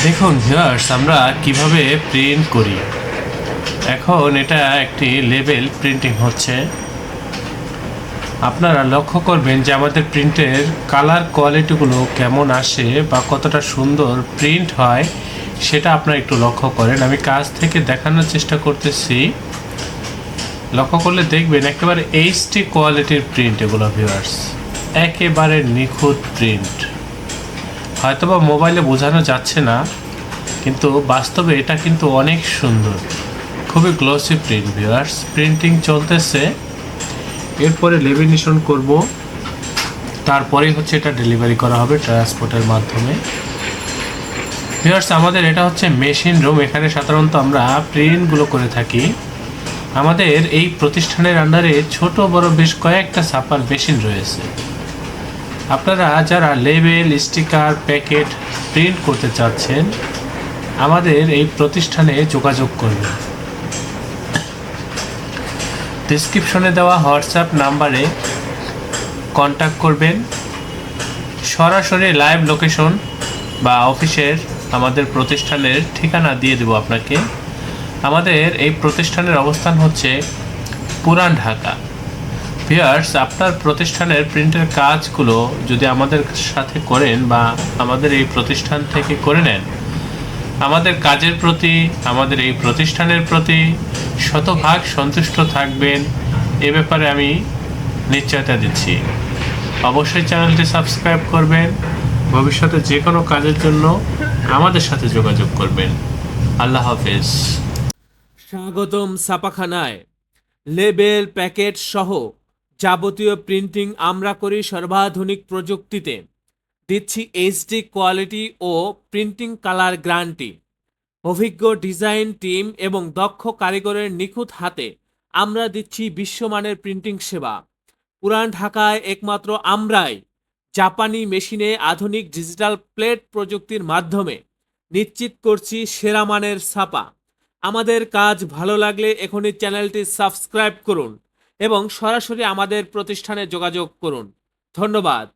দেখুন ভিউয়ার্স, আমরা কিভাবে প্রিন্ট করি। এখন এটা একটি লেবেল প্রিন্টিং হচ্ছে। আপনারা লক্ষ্য করবেন যে আমাদের প্রিন্টের কালার কোয়ালিটিগুলো কেমন আসে বা কতটা সুন্দর প্রিন্ট হয়, সেটা আপনারা একটু লক্ষ্য করেন। আমি কাছ থেকে দেখানোর চেষ্টা করতেছি। লক্ষ্য করলে দেখবেন একেবারে এইচডি কোয়ালিটির প্রিন্ট এগুলো ভিউয়ার্স, একেবারে নিখুঁত প্রিন্ট। হয়তোবা মোবাইলে বোঝানো যাচ্ছে না, কিন্তু বাস্তবে এটা কিন্তু অনেক সুন্দর, খুবই গ্লসি প্রিন্ট ভিউয়ার্স। প্রিন্টিং চলতেছে, এরপরে লেমিনেশন করব, তারপরেই হচ্ছে এটা ডেলিভারি করা হবে ট্রান্সপোর্টের মাধ্যমে। ভিউয়ার্স, আমাদের এটা হচ্ছে মেশিন রুম। এখানে সাধারণত আমরা প্রিন্টগুলো করে থাকি। আমাদের এই প্রতিষ্ঠানের আন্ডারে ছোট বড় বেশ কয়েকটা ছাপার মেশিন রয়েছে। আপনারা যারা লেবেল, স্টিকার, প্যাকেট প্রিন্ট করতে চাচ্ছেন, আমাদের এই প্রতিষ্ঠানে যোগাযোগ করবেন। ডেসক্রিপশনে দেওয়া হোয়াটসঅ্যাপ নাম্বারে কন্ট্যাক্ট করবেন। সরাসরি লাইভ লোকেশন বা অফিসের আমাদের প্রতিষ্ঠানের ঠিকানা দিয়ে দেব আপনাকে। আমাদের এই প্রতিষ্ঠানের অবস্থান হচ্ছে পুরান ঢাকা। ভিউয়ার্স, আপনার প্রতিষ্ঠানের প্রিন্টের কাজগুলো যদি আমাদের সাথে করেন বা আমাদের এই প্রতিষ্ঠান থেকে করে নেন, আমাদের কাজের প্রতি, আমাদের এই প্রতিষ্ঠানের প্রতি শতভাগ সন্তুষ্ট থাকবেন, এ ব্যাপারে আমি নিশ্চয়তা দিচ্ছি। অবশ্যই চ্যানেলটি সাবস্ক্রাইব করবেন। ভবিষ্যতে যে কোনো কাজের জন্য আমাদের সাথে যোগাযোগ করবেন। আল্লাহ হাফেজ। স্বাগতম ছাপাখানায়। লেবেল, প্যাকেট সহ যাবতীয় প্রিন্টিং আমরা করি সর্বাধুনিক প্রযুক্তিতে। দিচ্ছি এইচডি কোয়ালিটি ও প্রিন্টিং কালার গ্যারান্টি। অভিজ্ঞ ডিজাইন টিম এবং দক্ষ কারিগরের নিখুঁত হাতে আমরা দিচ্ছি বিশ্বমানের প্রিন্টিং সেবা। পুরান ঢাকায় একমাত্র আমরাই জাপানি মেশিনে আধুনিক ডিজিটাল প্লেট প্রযুক্তির মাধ্যমে নিশ্চিত করছি সেরা মানের ছাপা। আমাদের কাজ ভালো লাগলে এখনই চ্যানেলটি সাবস্ক্রাইব করুন এবং সরাসরি আমাদের প্রতিষ্ঠানে যোগাযোগ করুন। ধন্যবাদ।